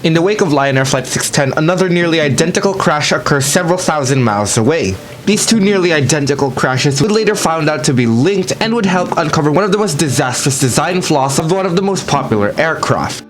In the wake of Lion Air Flight 610, another nearly identical crash occurs several thousand miles away. These two nearly identical crashes would later found out to be linked and would help uncover one of the most disastrous design flaws of one of the most popular aircraft.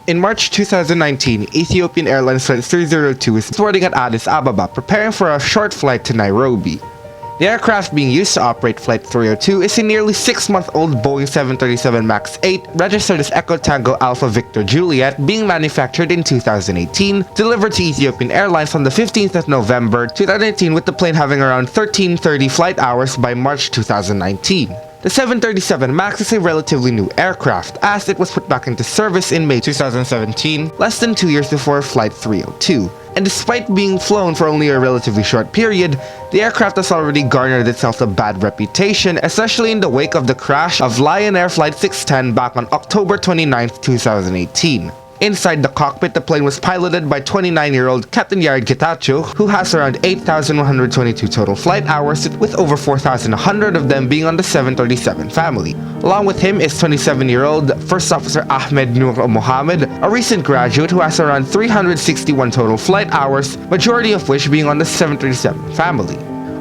In March 2019, Ethiopian Airlines Flight 302 is boarding at Addis Ababa, preparing for a short flight to Nairobi. The aircraft being used to operate Flight 302 is a nearly 6-month-old Boeing 737 MAX 8, registered as Echo Tango Alpha Victor Juliet, being manufactured in 2018, delivered to Ethiopian Airlines on the 15th of November 2018, with the plane having around 1330 flight hours by March 2019. The 737 MAX is a relatively new aircraft, as it was put back into service in May 2017, less than 2 years before Flight 302. And despite being flown for only a relatively short period, the aircraft has already garnered itself a bad reputation, especially in the wake of the crash of Lion Air Flight 610 back on October 29, 2018. Inside the cockpit, the plane was piloted by 29-year-old Captain Yared Getachew, who has around 8,122 total flight hours, with over 4,100 of them being on the 737 family. Along with him is 27-year-old First Officer Ahmed Nur Mohammed, a recent graduate who has around 361 total flight hours, majority of which being on the 737 family.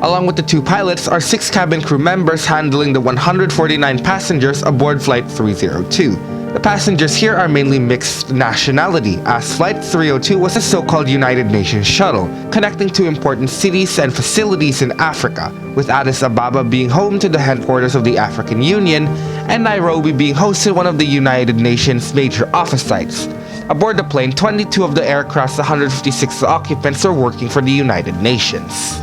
Along with the two pilots are 6 cabin crew members handling the 149 passengers aboard Flight 302. The passengers here are mainly mixed nationality, as Flight 302 was a so-called United Nations shuttle, connecting to important cities and facilities in Africa, with Addis Ababa being home to the headquarters of the African Union, and Nairobi being host to one of the United Nations major office sites. Aboard the plane, 22 of the aircraft's 156 occupants are working for the United Nations.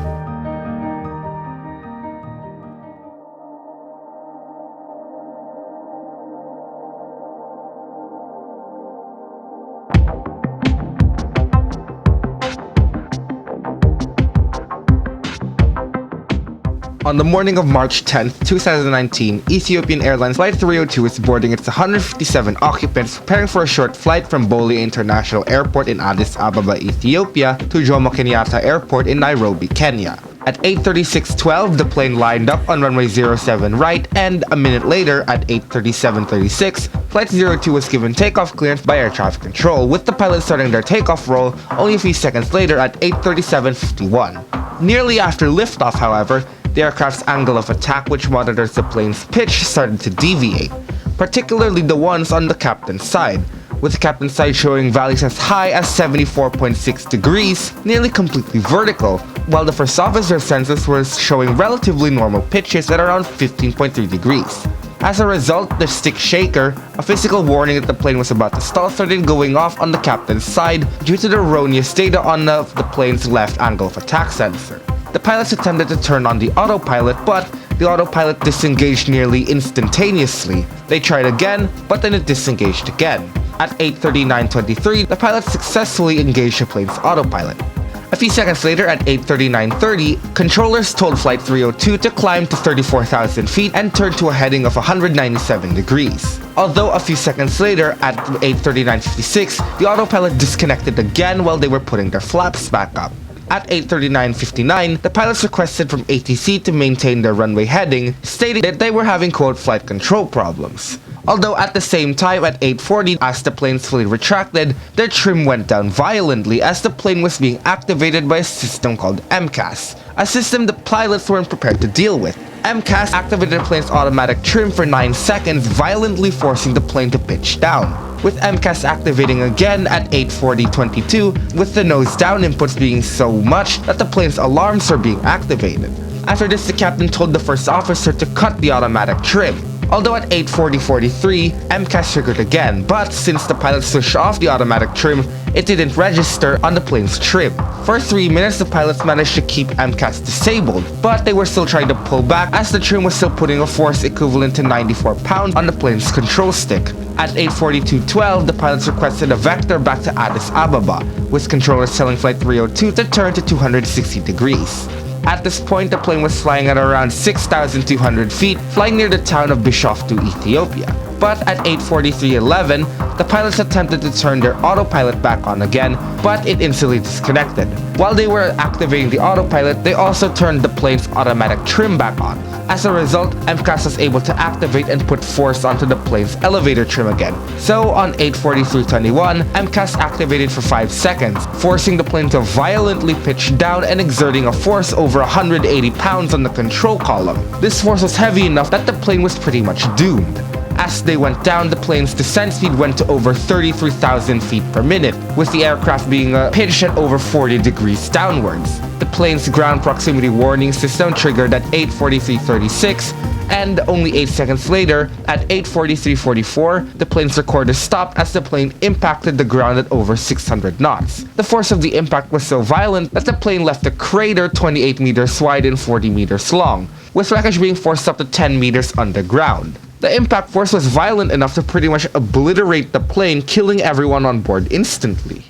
On the morning of March 10, 2019, Ethiopian Airlines Flight 302 is boarding its 157 occupants, preparing for a short flight from Bole International Airport in Addis Ababa, Ethiopia, to Jomo Kenyatta Airport in Nairobi, Kenya. At 8:36:12, the plane lined up on runway 07 right, and a minute later, at 8:37:36, Flight 02 was given takeoff clearance by air traffic control, with the pilot starting their takeoff roll only a few seconds later at 8:37:51. Nearly after liftoff, however, the aircraft's angle of attack, which monitors the plane's pitch, started to deviate, particularly the ones on the captain's side, with the captain's side showing values as high as 74.6 degrees, nearly completely vertical, while the first officer's sensors were showing relatively normal pitches at around 15.3 degrees. As a result, the stick shaker, a physical warning that the plane was about to stall, started going off on the captain's side due to the erroneous data on the plane's left angle of attack sensor. The pilots attempted to turn on the autopilot, but the autopilot disengaged nearly instantaneously. They tried again, but then it disengaged again. At 8:39:23, the pilot successfully engaged the plane's autopilot. A few seconds later, at 8:39:30, controllers told Flight 302 to climb to 34,000 feet and turn to a heading of 197 degrees. Although a few seconds later, at 8:39:56, the autopilot disconnected again while they were putting their flaps back up. At 8:39:59, the pilots requested from ATC to maintain their runway heading, stating that they were having quote flight control problems. Although at the same time, at 8:40, as the plane fully retracted, their trim went down violently as the plane was being activated by a system called MCAS, a system the pilots weren't prepared to deal with. MCAS activated the plane's automatic trim for 9 seconds, violently forcing the plane to pitch down, with MCAS activating again at 8:40:22, with the nose down inputs being so much that the plane's alarms are being activated. After this, the captain told the first officer to cut the automatic trim. Although at 8:40:43, MCAS triggered again, but since the pilot switched off the automatic trim, it didn't register on the plane's trim. For 3 minutes, the pilots managed to keep MCAS disabled, but they were still trying to pull back as the trim was still putting a force equivalent to 94 pounds on the plane's control stick. At 8:42:12, the pilots requested a vector back to Addis Ababa, with controllers telling Flight 302 to turn to 260 degrees. At this point, the plane was flying at around 6,200 feet, flying near the town of Bishoftu, Ethiopia. But at 8:43:11, the pilots attempted to turn their autopilot back on again, but it instantly disconnected. While they were activating the autopilot, they also turned the plane's automatic trim back on. As a result, MCAS was able to activate and put force onto the plane's elevator trim again. So on 8:43:21, MCAS activated for 5 seconds, forcing the plane to violently pitch down and exerting a force over 180 pounds on the control column. This force was heavy enough that the plane was pretty much doomed. As they went down, the plane's descent speed went to over 33,000 feet per minute, with the aircraft being pitched at over 40 degrees downwards. The plane's ground proximity warning system triggered at 8:43:36, and only 8 seconds later, at 8:43:44, the plane's recorder stopped as the plane impacted the ground at over 600 knots. The force of the impact was so violent that the plane left a crater 28 meters wide and 40 meters long, with wreckage being forced up to 10 meters underground. The impact force was violent enough to pretty much obliterate the plane, killing everyone on board instantly.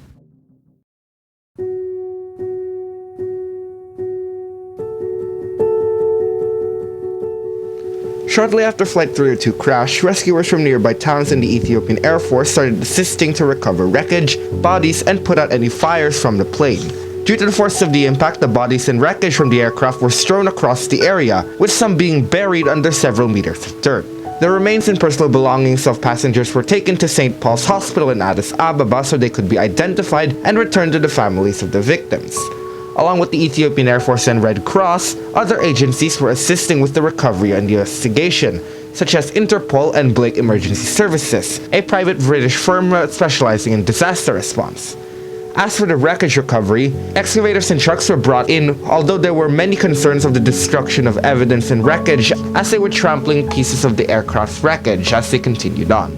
Shortly after Flight 302 crashed, rescuers from nearby towns in the Ethiopian Air Force started assisting to recover wreckage, bodies, and put out any fires from the plane. Due to the force of the impact, the bodies and wreckage from the aircraft were strewn across the area, with some being buried under several meters of dirt. The remains and personal belongings of passengers were taken to St. Paul's Hospital in Addis Ababa so they could be identified and returned to the families of the victims. Along with the Ethiopian Air Force and Red Cross, other agencies were assisting with the recovery and investigation, such as Interpol and Blake Emergency Services, a private British firm specializing in disaster response. As for the wreckage recovery, excavators and trucks were brought in, although there were many concerns of the destruction of evidence and wreckage as they were trampling pieces of the aircraft's wreckage as they continued on.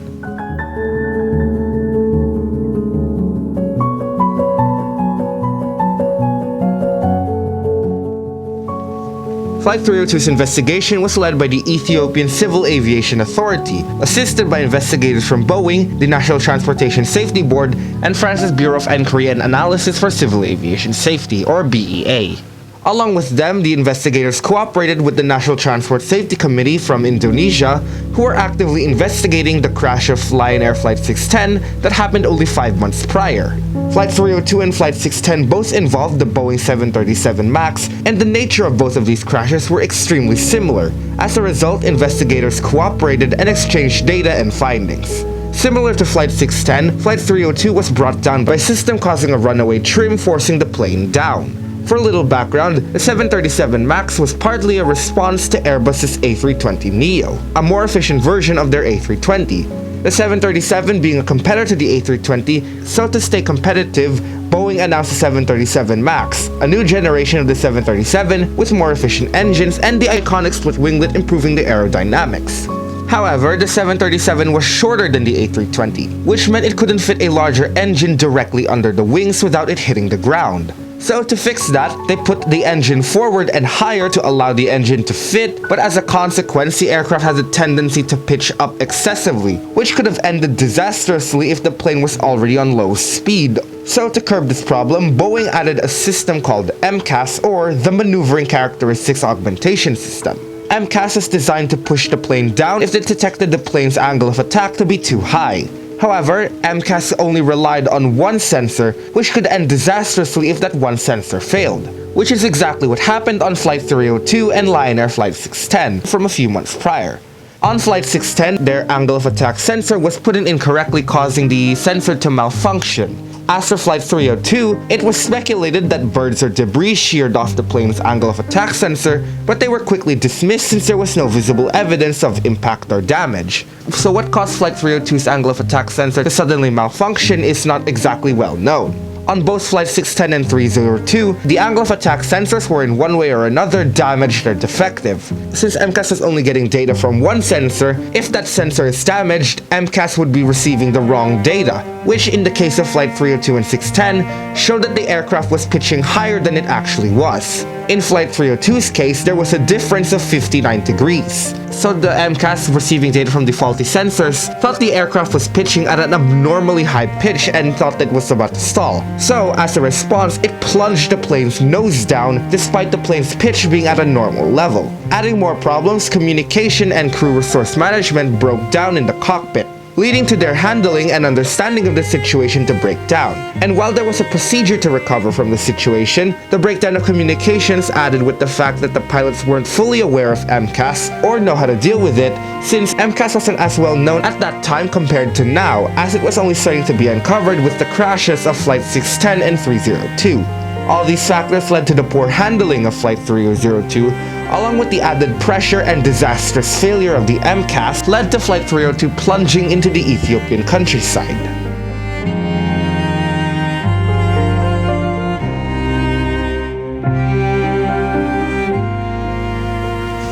Flight 302's investigation was led by the Ethiopian Civil Aviation Authority, assisted by investigators from Boeing, the National Transportation Safety Board, and France's Bureau of Inquiry and Analysis for Civil Aviation Safety, or BEA. Along with them, the investigators cooperated with the National Transport Safety Committee from Indonesia, who were actively investigating the crash of Lion Air Flight 610 that happened only 5 months prior. Flight 302 and Flight 610 both involved the Boeing 737 MAX, and the nature of both of these crashes were extremely similar. As a result, investigators cooperated and exchanged data and findings. Similar to Flight 610, Flight 302 was brought down by a system causing a runaway trim, forcing the plane down. For a little background, the 737 MAX was partly a response to Airbus's A320neo, a more efficient version of their A320. The 737 being a competitor to the A320, so to stay competitive, Boeing announced the 737 MAX, a new generation of the 737 with more efficient engines and the iconic split winglet improving the aerodynamics. However, the 737 was shorter than the A320, which meant it couldn't fit a larger engine directly under the wings without it hitting the ground. So to fix that, they put the engine forward and higher to allow the engine to fit, but as a consequence, the aircraft has a tendency to pitch up excessively, which could have ended disastrously if the plane was already on low speed. So to curb this problem, Boeing added a system called MCAS, or the Maneuvering Characteristics Augmentation System. MCAS is designed to push the plane down if it detected the plane's angle of attack to be too high. However, MCAS only relied on one sensor, which could end disastrously if that one sensor failed, which is exactly what happened on Flight 302 and Lion Air Flight 610 from a few months prior. On Flight 610, their angle of attack sensor was put in incorrectly, causing the sensor to malfunction. As for Flight 302, it was speculated that birds or debris sheared off the plane's angle of attack sensor, but they were quickly dismissed since there was no visible evidence of impact or damage. So what caused Flight 302's angle of attack sensor to suddenly malfunction is not exactly well known. On both Flight 610 and 302, the angle of attack sensors were in one way or another damaged or defective. Since MCAS was only getting data from one sensor, if that sensor is damaged, MCAS would be receiving the wrong data, which in the case of Flight 302 and 610, showed that the aircraft was pitching higher than it actually was. In Flight 302's case, there was a difference of 59 degrees. So the MCAS receiving data from the faulty sensors thought the aircraft was pitching at an abnormally high pitch and thought it was about to stall. So, as a response, it plunged the plane's nose down despite the plane's pitch being at a normal level. Adding more problems, communication and crew resource management broke down in the cockpit, leading to their handling and understanding of the situation to break down. And while there was a procedure to recover from the situation, the breakdown of communications added with the fact that the pilots weren't fully aware of MCAS or know how to deal with it, since MCAS wasn't as well known at that time compared to now, as it was only starting to be uncovered with the crashes of Flight 610 and 302. All these factors led to the poor handling of Flight 302, along with the added pressure and disastrous failure of the MCAS led to Flight 302 plunging into the Ethiopian countryside.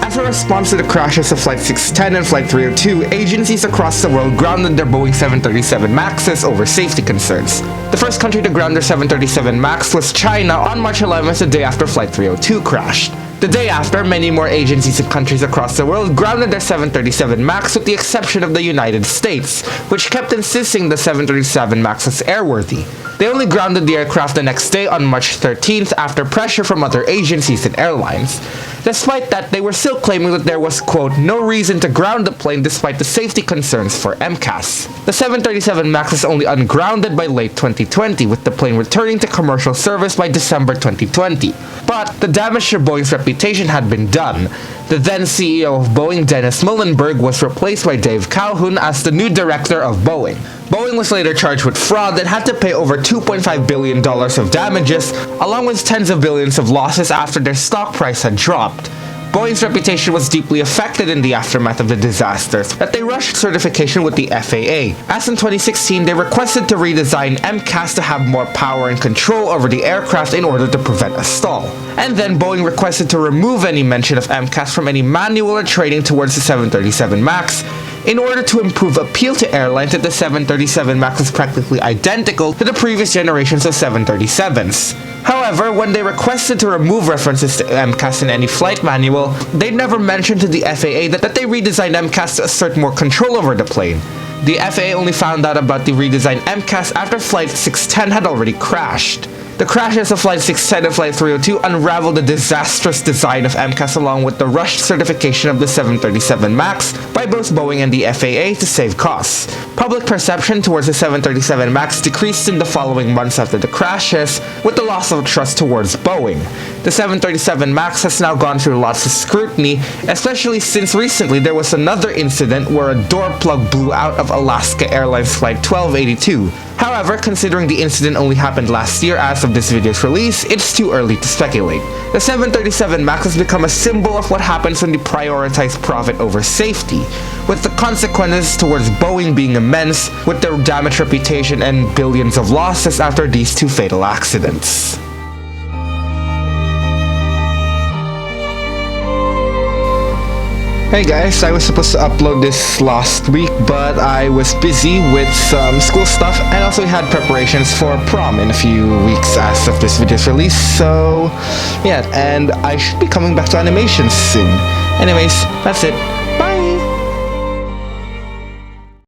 As a response to the crashes of Flight 610 and Flight 302, agencies across the world grounded their Boeing 737 MAXs over safety concerns. The first country to ground their 737 MAX was China on March 11th, the day after Flight 302 crashed. The day after, many more agencies and countries across the world grounded their 737 MAX with the exception of the United States, which kept insisting the 737 MAX was airworthy. They only grounded the aircraft the next day on March 13th after pressure from other agencies and airlines. Despite that, they were still claiming that there was, quote, no reason to ground the plane despite the safety concerns for MCAS. The 737 MAX was only ungrounded by late 2020, with the plane returning to commercial service by December 2020. But the damage to Boeing's reputation had been done. The then CEO of Boeing, Dennis Muilenburg, was replaced by Dave Calhoun as the new director of Boeing. Boeing was later charged with fraud and had to pay over $2.5 billion of damages, along with tens of billions of losses after their stock price had dropped. Boeing's reputation was deeply affected in the aftermath of the disasters, that they rushed certification with the FAA, as in 2016 they requested to redesign MCAS to have more power and control over the aircraft in order to prevent a stall. And then Boeing requested to remove any mention of MCAS from any manual or training towards the 737 MAX, in order to improve appeal to airlines that the 737 MAX was practically identical to the previous generations of 737s. However, when they requested to remove references to MCAS in any flight manual, they never mentioned to the FAA that they redesigned MCAS to assert more control over the plane. The FAA only found out about the redesigned MCAS after Flight 610 had already crashed. The crashes of Flight 610 and Flight 302 unraveled the disastrous design of MCAS along with the rushed certification of the 737 MAX by both Boeing and the FAA to save costs. Public perception towards the 737 MAX decreased in the following months after the crashes, with the loss of trust towards Boeing. The 737 MAX has now gone through lots of scrutiny, especially since recently there was another incident where a door plug blew out of Alaska Airlines Flight 1282. However, considering the incident only happened last year as of this video's release, it's too early to speculate. The 737 MAX has become a symbol of what happens when you prioritize profit over safety, with the consequences towards Boeing being immense, with their damaged reputation and billions of losses after these two fatal accidents. Hey guys, I was supposed to upload this last week, but I was busy with some school stuff and also had preparations for prom in a few weeks as of this video's release, so yeah, and I should be coming back to animations soon. Anyways, that's it.